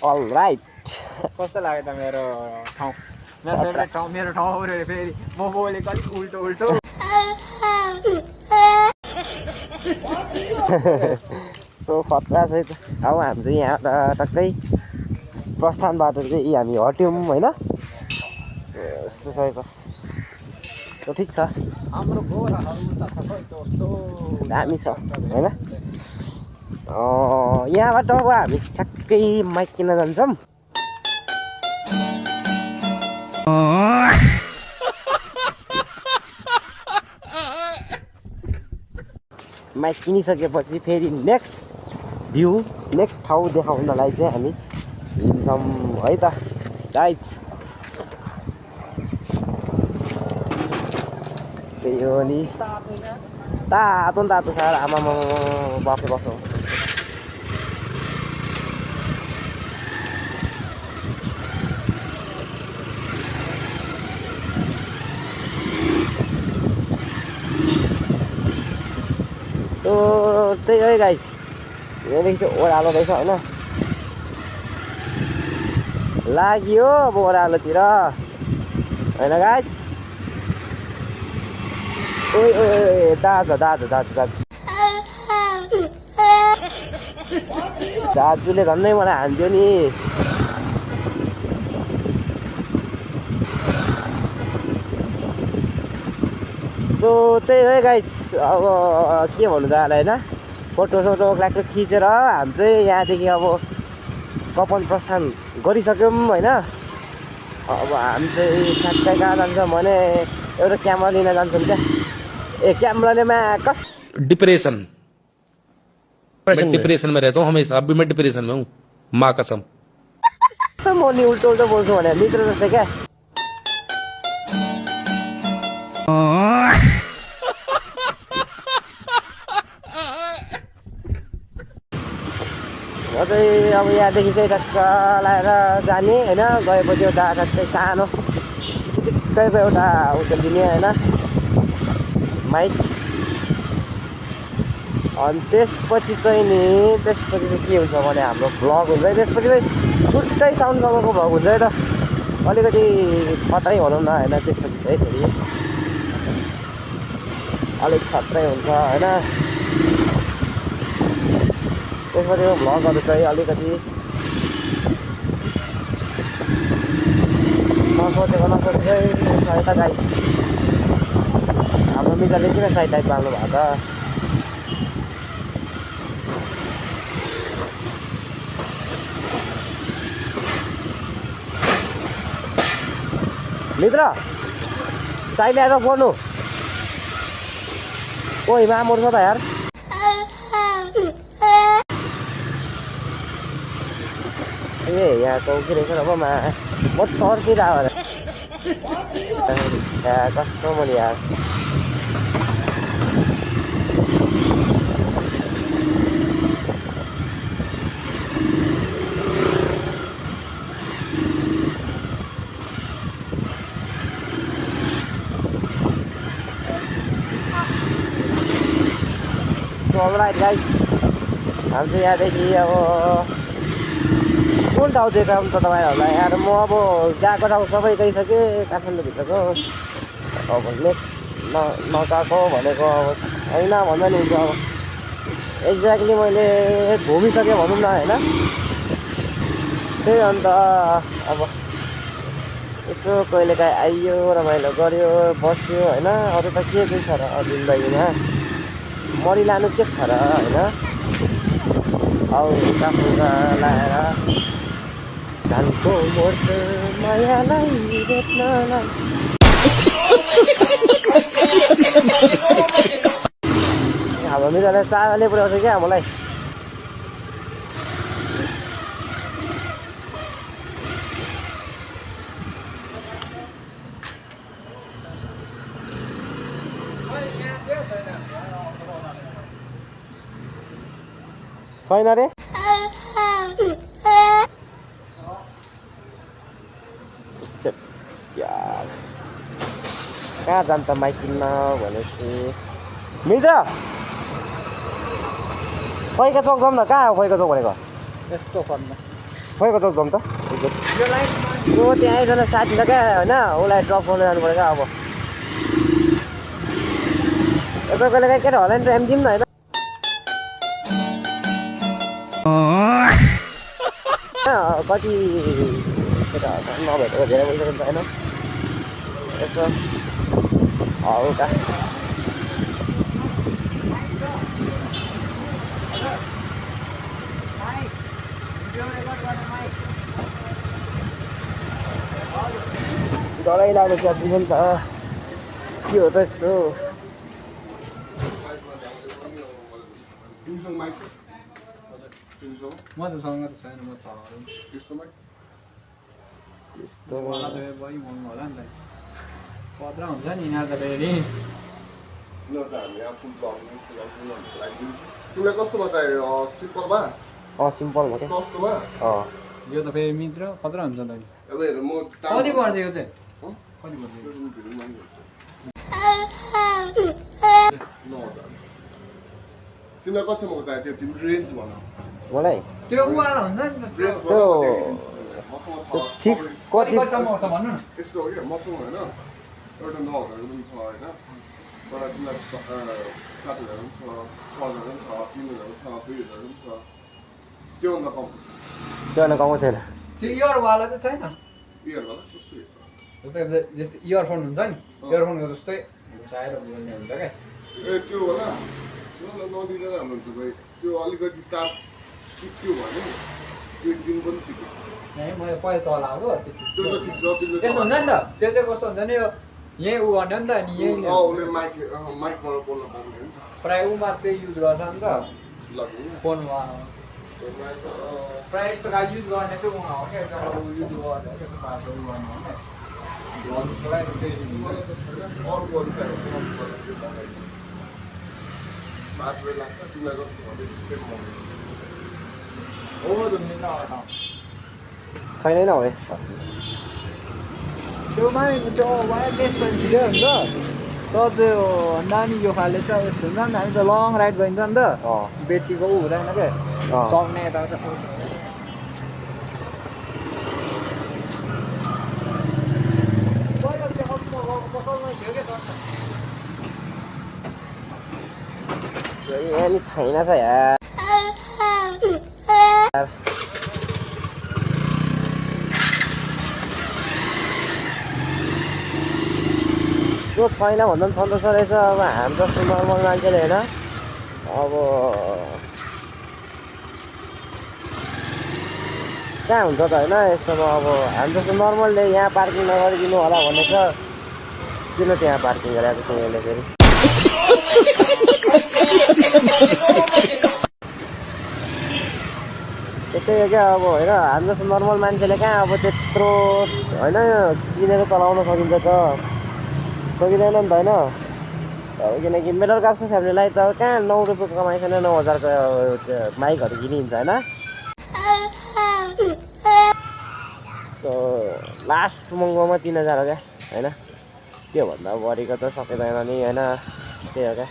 All right कस्तो लाग्यो त मेरो ठाउँ मेरो फेभरेट ठाउँ मेरो ठाउँ फेरि म बोलेको अलिक उल्टो उल्टो सो खतरा छ त अब हामी चाहिँ यहाँ टक्कै प्रस्थानबाट चाहिँ हामी हट्यौँ होइन यस्तो छ त ठिक छ हाम्रो दामी छ होइन यहाँबाट अब हामी ठ्याक्कै माइक किन्न जान्छौँ माइक किनिसकेपछि फेरि नेक्स्ट भ्यू नेक्स्ट ठाउँ देखाउनलाई चाहिँ हामी हिँड्छौँ है त गाइज त्यही हो नि तातो न तातो छ आमामा बफे बस्नु सो त्यही हो गाइज यहाँदेखि चाहिँ ओह्रालो रहेछ होइन लाग्यो अब ओह्रालोतिर होइन गाइज ओइ ओइ दाजु दाजुले झन्डै मलाई हान्थ्यो नि सो त्यही हो गाइज अब के भन्नु त होइन फोटोसोटो क्लाक्टो खिचेर हामी चाहिँ यहाँदेखि अब कपन प्रस्थान गरिसक्यौँ होइन अब हामी चाहिँ ठ्याक्कै कहाँ जान्छौँ भने एउटा क्यामेरा लिन जान्छौँ क्या ए क्यामेराले कस डिप्रेशन मैं डिप्रेशन में रहता हूँ हमेशा अभी मैं डिप्रेशन में हूँ माँ कसम म नि उल्टो उल्टो बोल्छु भने मित्र जस्तै क्या अझै अब यहाँदेखि चाहिँ टक्क लगाएर जाने होइन गएपछि एउटा टक्कै सानो ठिक्कैको एउटा उयो दिने होइन माइक अनि त्यसपछि चाहिँ के हुन्छ भने हाम्रो भ्लग हुन्छ है त्यसपछि चाहिँ छुट्टै साउन्डसँगको भ्लग हुन्छ है त अलिकति खतरै भनौँ न होइन त्यसपछि चाहिँ फेरि अलिक खतरै हुन्छ होइन त्यसपछि भ्लगहरू चाहिँ अलिकति नसोचेको चाहिँ सहायता गाई हाम्रो मित्रले किन साइड लाइट बाल्नु भएको त मित्र साइड ल्याएर बोल्नु ओइ मामोर छ त यार ए यहाँ चौकी रहेछ अब म तर्तिर आएर कस्तो मैले यार अलराइट गाइज हामी चाहिँ यहाँदेखि अब कुन ठाउँ देखाउँ त तपाईँहरूलाई यहाँ म अब गएको ठाउँ सबै गइसकेँ काठमाडौँभित्रको अब नेक्स्ट नगएको भनेको अब होइन भन्दा नि हुन्छ अब एक्ज्याक्टली मैले घुमिसकेँ भनौँ न होइन त्यही अन्त अब यसो कहिलेकाहीँ आइयो रमाइलो गऱ्यो बस्यो होइन अरू त के चाहिँ छ र जिन्दगीमा मरिलानु के छ र होइन औ काफुरा लाएर जानको मोर्छ मायालाई भेट्नलाई हाम्रो मित्रले चाले पुऱ्याउँछ क्या मलाई छैन रे कहाँ जान्छ माइक किन्न भनेपछि मित्र खैका चौक जाउँ न कहाँ हो खैका चौक भनेको यस्तो फर्म खोइ कता जाउँ त यो लाइन यो त्यहाँ एकजना साथी छ क्या होइन उसलाई ड्रप गर्नु जानु पऱ्यो क्या अब यता कहिले काहीँ केटा होला नि टाइम दिउँ न होइन कति केटाहरू नभेटेको धेरै भइसक्यो नि त होइन यसो हल्का डरै लाग्यो च्यातिन्छ नि त के हो त यस्तो तिमीसँग माइक छ तिमीसँग म त सँग त छैन म चलाउँछु त्यस्तो माइक त्यस्तो होला त बढी महँगो होला नि त पत्र हुन्छ नि यिनीहरू त फेरि ल त हामी आफू ब्लग तिमीलाई कस्तोमा चाहियो सिम्पलमा सिम्पलमा क्या सस्तोमा यो त फेरि मित्र खतरा हुन्छ त नि अब हेर म कति पर्छ यो चाहिँ हँ? कति पर्छ यो? 9,000 तिमीलाई कतिसम्मको चाहियो त्यो तिमी रेन्ज भन मलाई त्यो उवाला हुन्छ नि त रेन्ज त्यो मसँग त्यो छ फिक्स कति कति कतिसम्म छ भन्नु न यस्तो हो क्या मसँग होइन एउटा 9,000 पनि छ होइन तर तिमीलाई 7,000 पनि छ 6,000 पनि छ 3,000 पनि छ 2,000 पनि छ त्योभन्दा कम छ त्योभन्दा कमाएको छैन त्यो इयरवाला चाहिँ छैन इयरवाला कस्तो जस्तै जस्तो इयरफोन हुन्छ नि इयरफोनको जस्तै घुसाएर बोल्ने हुन्छ क्या ए त्यो होला नदिँदा राम्रो हुन्छ भाइ त्यो अलिकति ताप टिप्यो भने त्यो दिन पनि टिप्यो मैले पहिला चलाएको त्यो त ठिक छ तिमीले त्यस्तो हुन्छ नि त त्यो चाहिँ कस्तो हुन्छ नि यो यहीँ उ गर्ने नि त अनि यहीँ उसले माइकबाट बोल्न पाउने हो नि प्रायः ऊ मात्रै युज गर्छ नि त लाग्ने फोनमा प्रायः यस्तो खालको युज गर्ने चाहिँ उहाँ हो क्या जब ऊ युज गर्ने त्यस्तो खालको उ गर्ने हो क्या भन्नुको लागि त्यही अर्को पनि चाहियो पाँच बेला लाग्छ तिमीलाई जस्तो भन्दै त्यस्तै मगाउँछ हो त मिल्न अर्थ छैन हो त्योमा त्यो वायरलेस पनि छिटो हुन्छ तर त्यो नानी यो खाले चाहिँ यस्तो हुन्छ नि हामी त लङ राइड गइन्छ नि त ब्याट्रीको ऊ हुँदैन क्या सक्ने यताउता नि छैन छ यार त्यो छैन भन्दा पनि छँदो रहेछ अब हामी जस्तो नर्मल मान्छेले होइन अब कहाँ हुन्छ त होइन यस्तोमा अब हामी जस्तो नर्मलले यहाँ पार्किङ नगरिदिनु होला भनेको छ किन त्यहाँ पार्किङ गरेको छ यसले फेरि त्यस्तै हो क्या अब होइन हामी जस्तो नर्मल मान्छेले कहाँ अब त्यत्रो होइन किनेर चलाउन सकिन्छ त सकिँदैन नि त होइन अब किनकि मिडल क्लासको फ्यामिलीलाई त अब कहाँ 9 रुपियाँको कमाइसँग 9,000को बाइकहरू किनिन्छ होइन सो लास्ट महँगोमा 3,000 हो क्या होइन त्योभन्दा बढीको त सकिँदैन नि होइन त्यही हो क्या